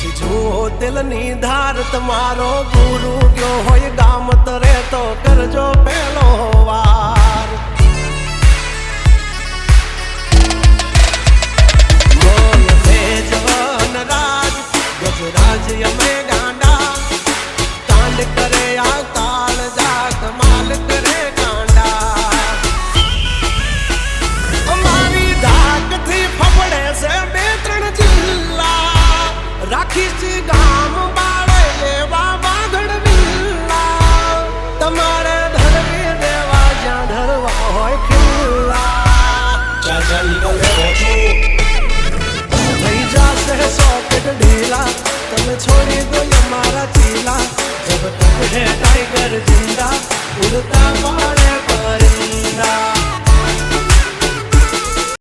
दिल नीधार तमारो गुरु गयो होय गाम तरे तो करजो पहलो वार मोल जवान राज गजराज यमे गांडा कांड करे आ काल जा कमाल करे गांडा हमारी धाक थी फफड़े से बेत्रण जिल्ला राखी सी गाम बाड़े लेवा बांधड़ विल्ला तमारे धरवी देवा ज्या धरवा होय खिल्ला जंगल रोचो थई जासे सॉकेट ढीला तमे छोड़ी दो हमारा चीला जब तक है टाइगर जिंदा उड़ता पाड़े परिंदा।